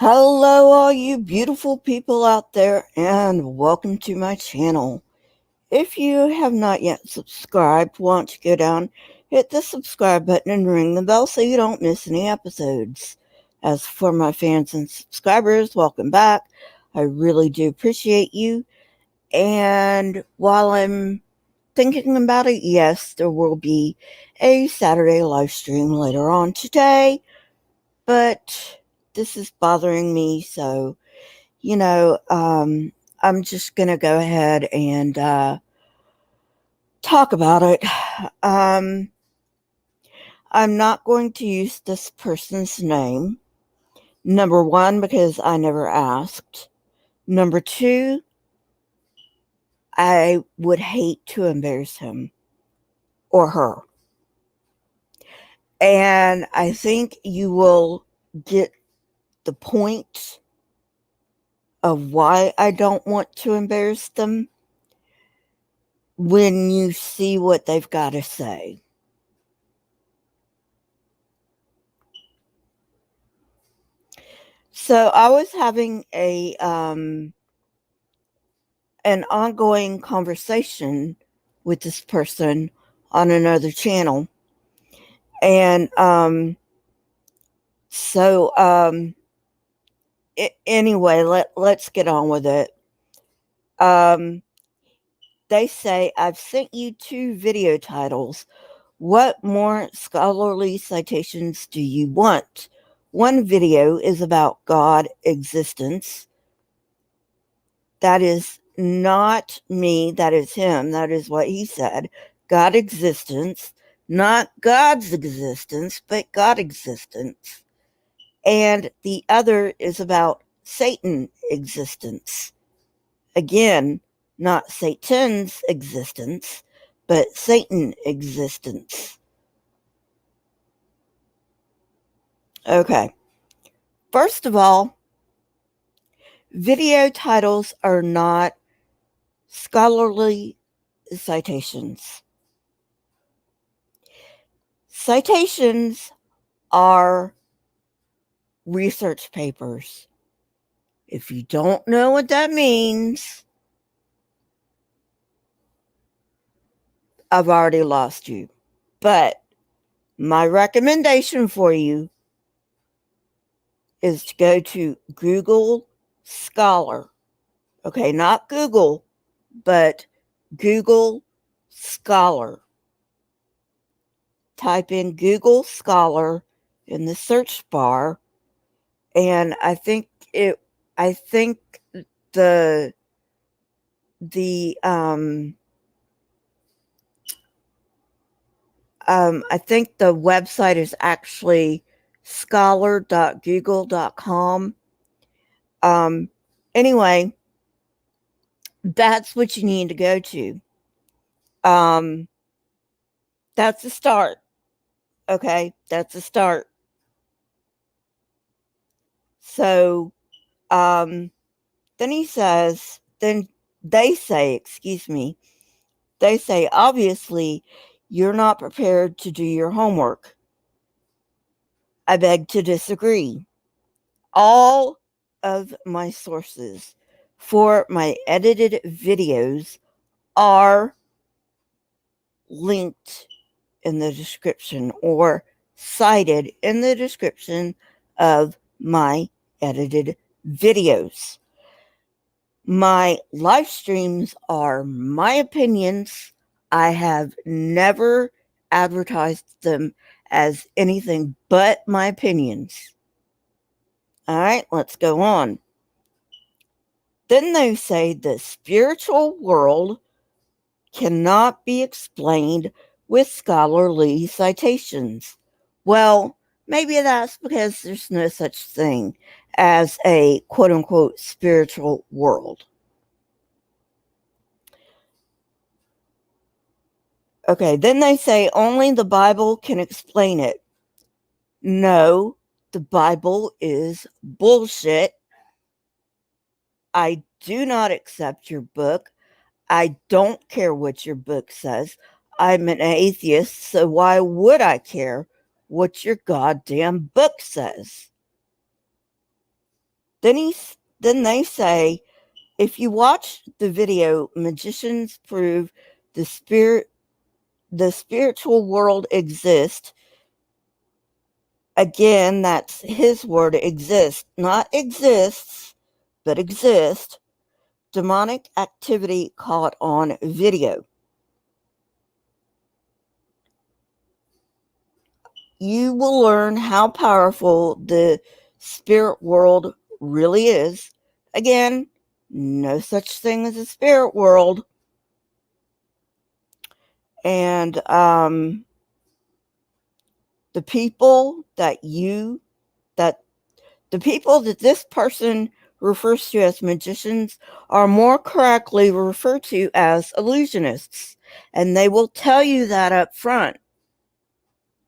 Hello, all you beautiful people out there, and welcome to my channel. If you have not yet subscribed, why don't you go down, hit the subscribe button, and ring the bell so you don't miss any episodes. As for my fans and subscribers, welcome back. I really do appreciate you. And while I'm thinking about it, yes, there will be a Saturday live stream later on today, but this is bothering me, so I'm just going to go ahead and talk about it. Um, I'm not going to use this person's name. Number one, because I never asked. Number two, I would hate to embarrass him or her. And I think you will get the point of why I don't want to embarrass them when you see what they've got to say. So I was having an ongoing conversation with this person on another channel, and anyway, let's get on with it. They say, I've sent you 2 video titles. What more scholarly citations do you want? One video is about God existence. That is not me, that is him, that is what he said. God existence, not God's existence, but God existence. And the other is about Satan existence. Again, not Satan's existence, but Satan existence. Okay. First of all, video titles are not scholarly citations. Citations are research papers. If you don't know what that means, I've already lost you. But my recommendation for you is to go to Google Scholar. Okay, not Google, but Google Scholar. Type in Google Scholar in the search bar, and I think the I think the website is actually scholar.google.com. Anyway, that's what you need to go to. That's a start. Okay, that's a start. So, then they say, obviously, you're not prepared to do your homework. I beg to disagree. All of my sources for my edited videos are linked in the description or cited in the description of my edited videos. My live streams are my opinions. I have never advertised them as anything but my opinions. All right, let's go on. Then they say the spiritual world cannot be explained with scholarly citations. Well, maybe that's because there's no such thing as a quote-unquote spiritual world. Okay, then they say only the Bible can explain it. No, the Bible is bullshit. I do not accept your book. I don't care what your book says. I'm an atheist, so why would I care what your goddamn book says? Then they say, if you watch the video, magicians prove the spiritual world exists. Again, that's his word, exist, not exists, but exist. Demonic activity caught on video. You will learn how powerful the spirit world really is. Again, no such thing as a spirit world. And the people that this person refers to as magicians are more correctly referred to as illusionists. And they will tell you that up front.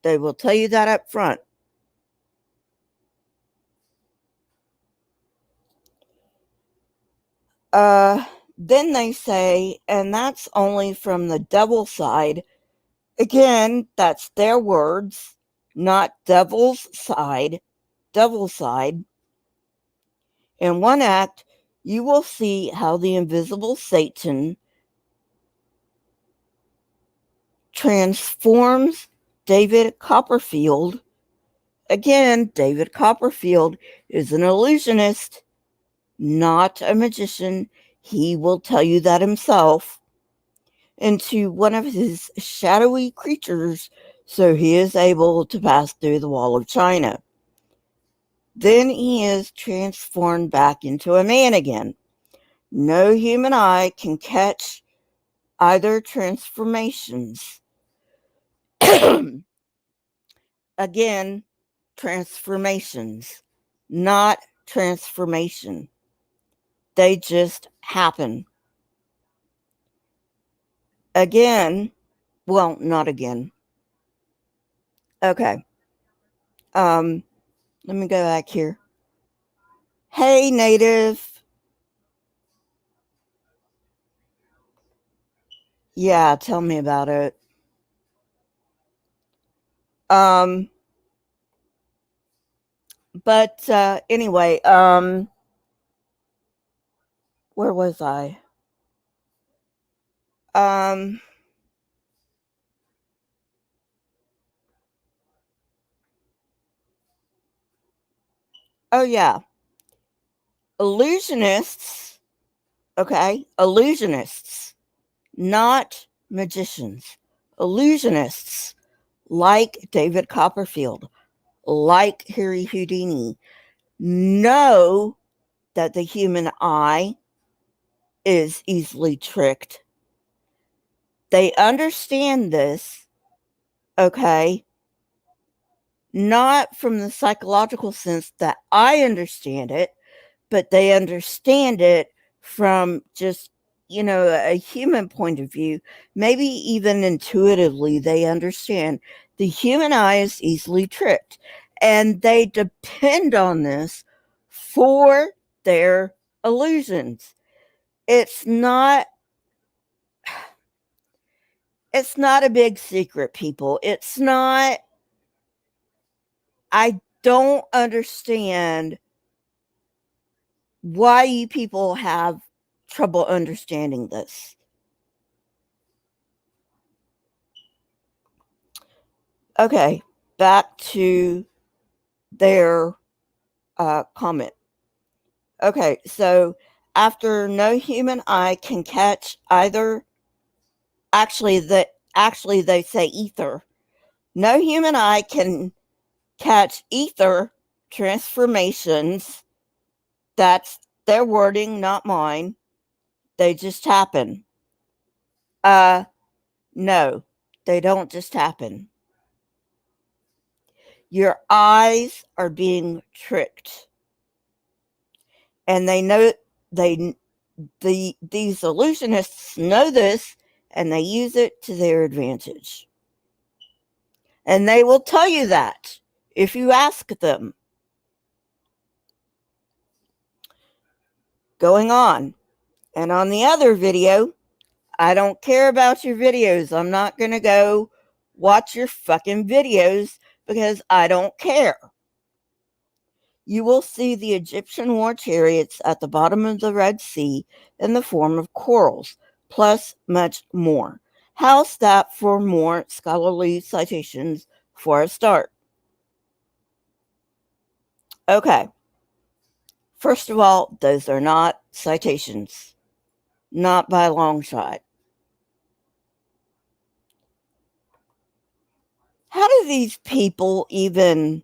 They will tell you that up front. Then they say, and that's only from the devil side. Again, that's their words, not devil's side. Devil's side. In one act, you will see how the invisible Satan transforms David Copperfield. Again, David Copperfield is an illusionist, not a magician. He will tell you that himself. Into one of his shadowy creatures, so he is able to pass through the wall of China. Then he is transformed back into a man again. No human eye can catch either transformations. Again, transformations, not transformation. They just happen. Again, well, not again. Okay. Let me go back here. Hey, native. Yeah, tell me about it. But anyway, where was I? Oh yeah. Illusionists, okay? Illusionists, not magicians. Illusionists like David Copperfield, like Harry Houdini, know that the human eye is easily tricked. They understand this, okay? Not from the psychological sense that I understand it, but they understand it from just, a human point of view. Maybe even intuitively, they understand the human eye is easily tricked, and they depend on this for their illusions. It's not a big secret, people. It's not. I don't understand why you people have trouble understanding this. Okay, back to their comment. Okay, so after no human eye can catch either, actually they say ether. No human eye can catch ether transformations. That's their wording, not mine. They just happen. No, they don't just happen. Your eyes are being tricked. And they know these illusionists know this, and they use it to their advantage. And they will tell you that if you ask them. Going on. And on the other video, I don't care about your videos. I'm not going to go watch your fucking videos because I don't care. you will see the Egyptian war chariots at the bottom of the Red Sea in the form of corals, plus much more. How's that for more scholarly citations for a start? Okay, first of all, those are not citations, not by a long shot. How do these people even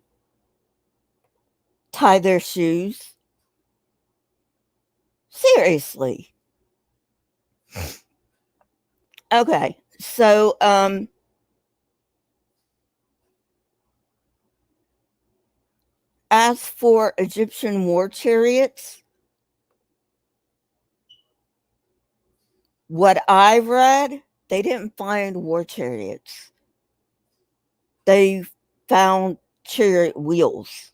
tie their shoes? Seriously. Okay, so as for Egyptian war chariots, what I've read, they didn't find war chariots. They found chariot wheels.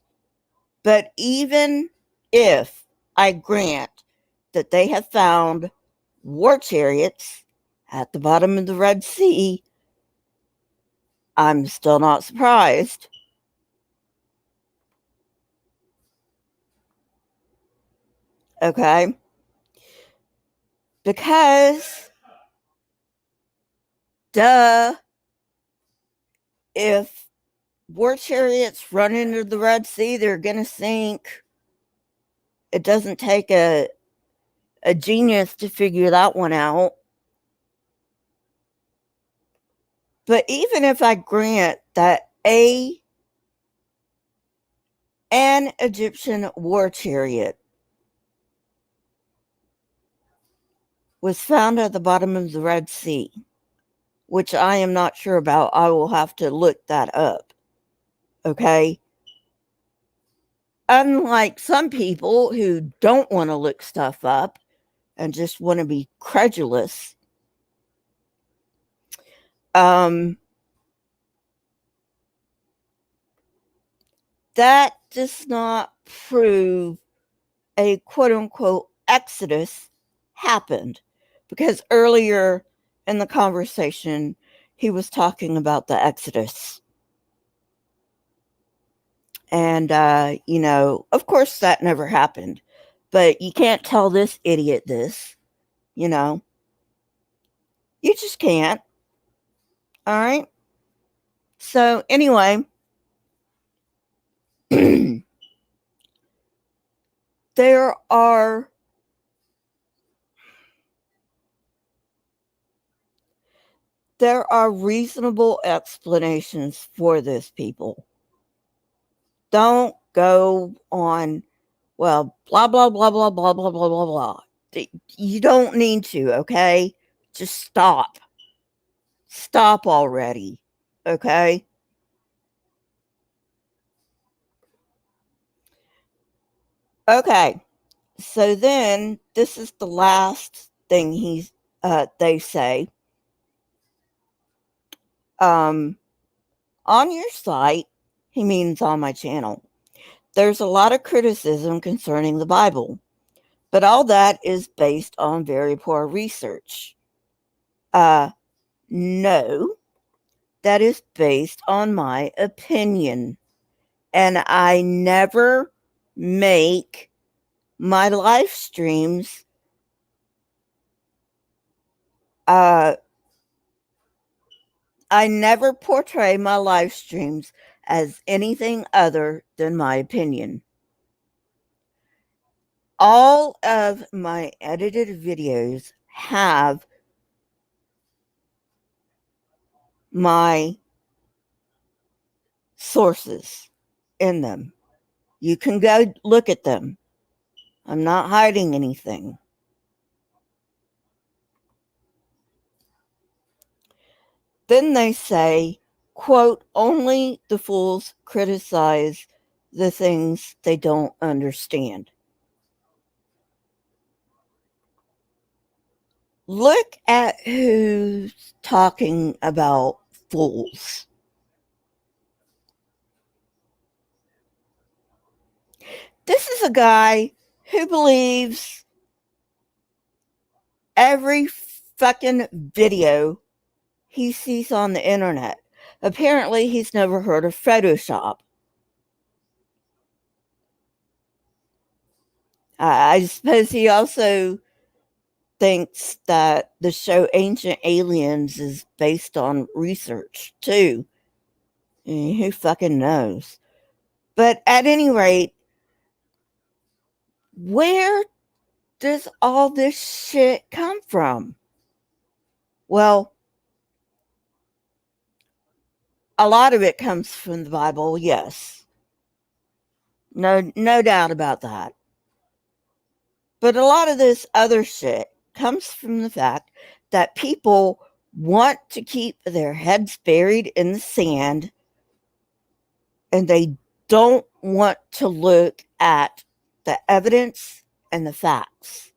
But even if I grant that they have found war chariots at the bottom of the Red Sea, I'm still not surprised. Okay? Because, duh, if war chariots run into the Red Sea, they're going to sink. It doesn't take a genius to figure that one out. But even if I grant that an Egyptian war chariot was found at the bottom of the Red Sea, which I am not sure about, I will have to look that up. Okay? Unlike some people who don't want to look stuff up and just want to be credulous, that does not prove a quote unquote exodus happened, because earlier in the conversation he was talking about the Exodus. And of course that never happened, but you can't tell this idiot this. You just can't. All right, so anyway, there are reasonable explanations for this, people. Don't go on, well, blah, blah, blah, blah, blah, blah, blah, blah, blah. You don't need to, okay? Just stop. Stop already, okay? Okay, so then this is the last thing they say. On your site, he means on my channel, there's a lot of criticism concerning the Bible, but all that is based on very poor research. No, that is based on my opinion. And I never make my live streams I never portray my live streams as anything other than my opinion. All of my edited videos have my sources in them. You can go look at them. I'm not hiding anything. Then they say, quote, only the fools criticize the things they don't understand. Look at who's talking about fools. This is a guy who believes every fucking video he sees on the internet. Apparently, he's never heard of Photoshop. I suppose he also thinks that the show Ancient Aliens is based on research, too. Who fucking knows? But at any rate, where does all this shit come from? Well, a lot of it comes from the Bible, yes. No doubt about that. But a lot of this other shit comes from the fact that people want to keep their heads buried in the sand and they don't want to look at the evidence and the facts.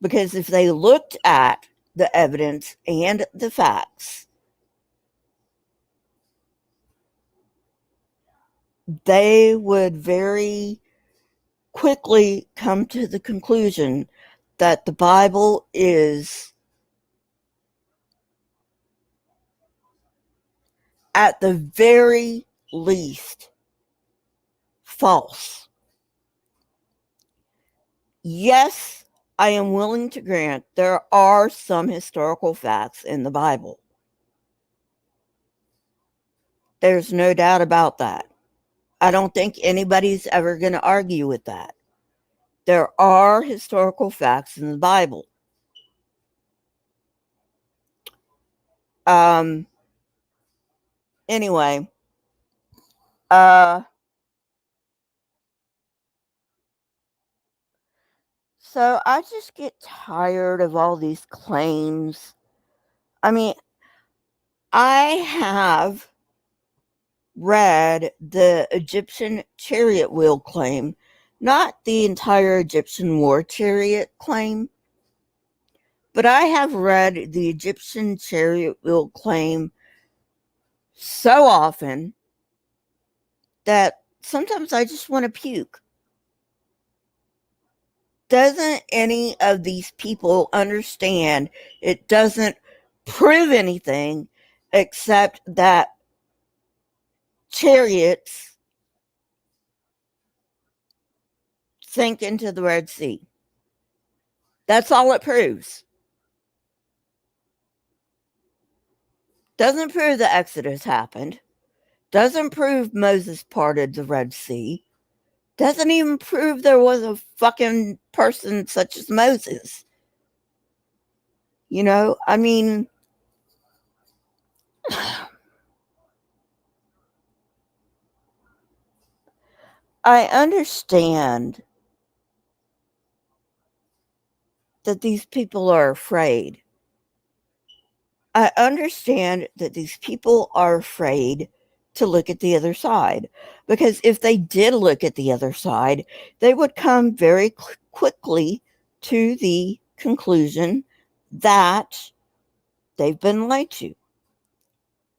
Because if they looked at the evidence and the facts, they would very quickly come to the conclusion that the Bible is, at the very least, false. Yes, I am willing to grant there are some historical facts in the Bible. There's no doubt about that. I don't think anybody's ever going to argue with that. There are historical facts in the Bible. Anyway, so I just get tired of all these claims. I mean, I have read the Egyptian chariot wheel claim, not the entire Egyptian war chariot claim, but I have read the Egyptian chariot wheel claim so often that sometimes I just want to puke. Doesn't any of these people understand it doesn't prove anything except that chariots sink into the Red Sea? That's all it proves. Doesn't prove the Exodus happened. Doesn't prove Moses parted the Red Sea. Doesn't even prove there was a fucking person such as Moses. You know, I mean, I understand that these people are afraid. I understand that these people are afraid to look at the other side, because if they did look at the other side, they would come very quickly to the conclusion that they've been lied to,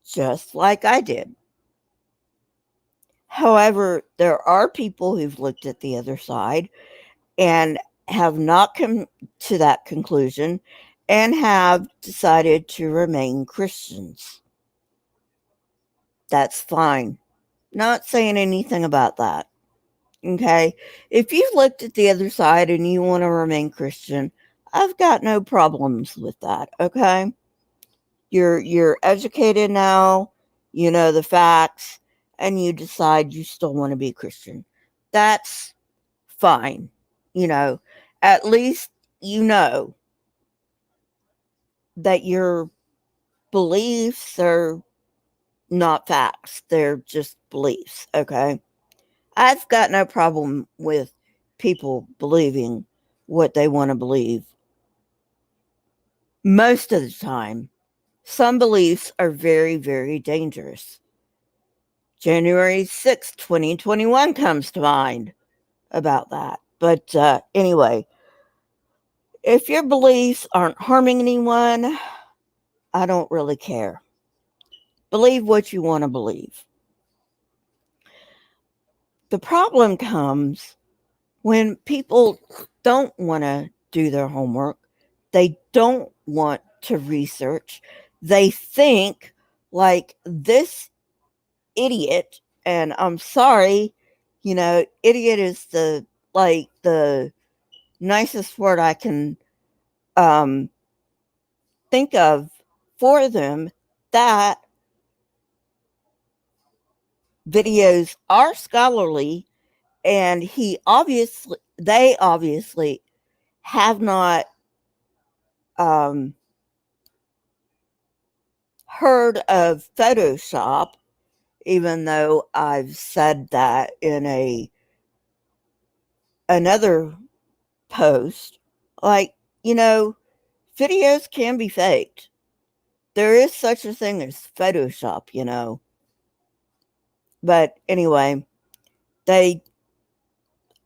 just like I did. However, there are people who've looked at the other side and have not come to that conclusion and have decided to remain Christians. That's fine. Not saying anything about that. Okay? If you've looked at the other side and you want to remain Christian, I've got no problems with that. Okay? You're educated now, you know the facts, and you decide you still want to be Christian. That's fine. You know, at least you know that your beliefs are not facts. They're just beliefs, okay? I've got no problem with people believing what they want to believe. Most of the time, some beliefs are very, very dangerous. January 6th, 2021 comes to mind about that. But anyway, if your beliefs aren't harming anyone, I don't really care. Believe what you want to believe. The problem comes when people don't want to do their homework, they don't want to research, they think like this idiot, and I'm sorry, you know, idiot is the nicest word I can um, think of for them, that videos are scholarly, and they obviously have not um, heard of Photoshop, even though I've said that in another post. Like, you know, videos can be faked. There is such a thing as Photoshop. But anyway, they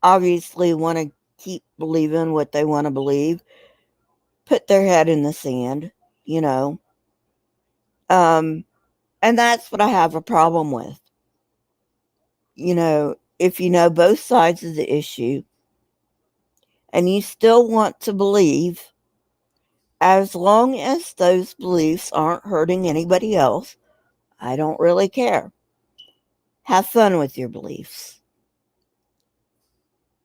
obviously want to keep believing what they want to believe, put their head in the sand, you know. Um, and that's what I have a problem with. If you know both sides of the issue and you still want to believe, as long as those beliefs aren't hurting anybody else, I don't really care. Have fun with your beliefs.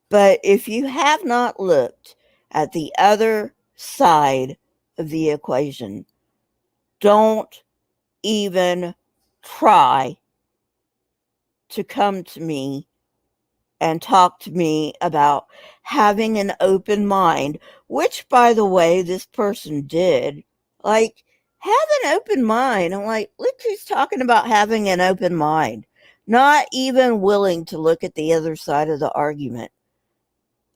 But if you have not looked at the other side of the equation, don't even try to come to me and talk to me about having an open mind, which, by the way, this person did. Like, have an open mind. I'm like, look who's talking about having an open mind. Not even willing to look at the other side of the argument.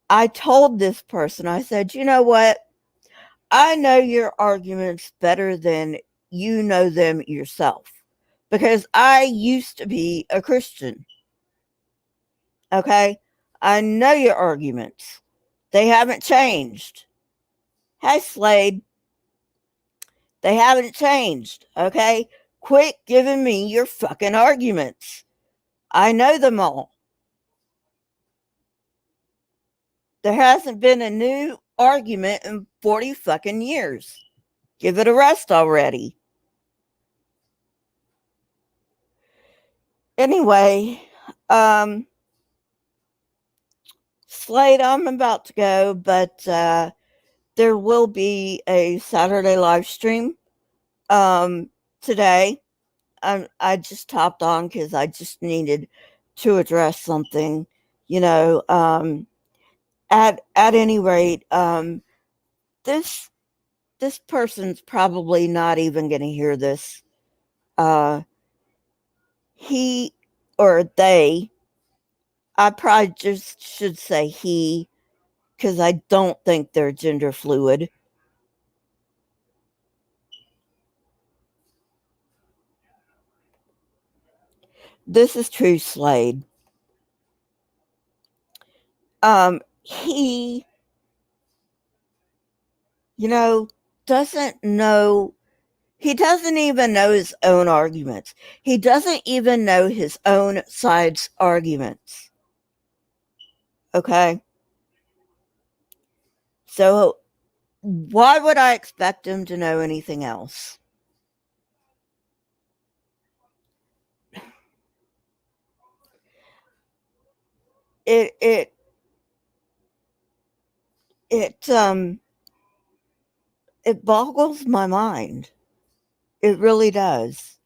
I told this person, I said, you know what? I know your arguments better than you know them yourself, because I used to be a Christian. Okay? I know your arguments. They haven't changed. Hey, Slade, they haven't changed. Okay? Quit giving me your fucking arguments. I know them all. There hasn't been a new argument in 40 fucking years. Give it a rest already. Anyway, Slade, I'm about to go, but there will be a Saturday live stream today. I just hopped on because I just needed to address something. You know, at any rate, this this person's probably not even going to hear this. Uh, he or they, I probably just should say he, because I don't think they're gender fluid. This is true, Slade. He, doesn't know. He doesn't even know his own arguments. He doesn't even know his own side's arguments. Okay? So why would I expect him to know anything else? It it it it boggles my mind. It really does.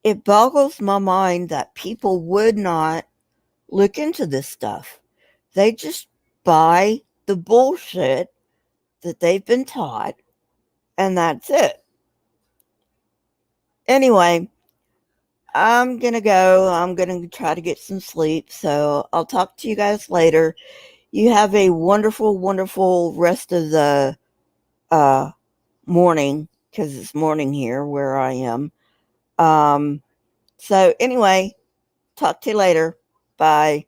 It boggles my mind that people would not look into this stuff. They just buy the bullshit that they've been taught, and that's it. Anyway, I'm going to go. I'm going to try to get some sleep. So I'll talk to you guys later. You have a wonderful, wonderful rest of the uh, morning, because it's morning here where I am. So anyway, talk to you later. Bye.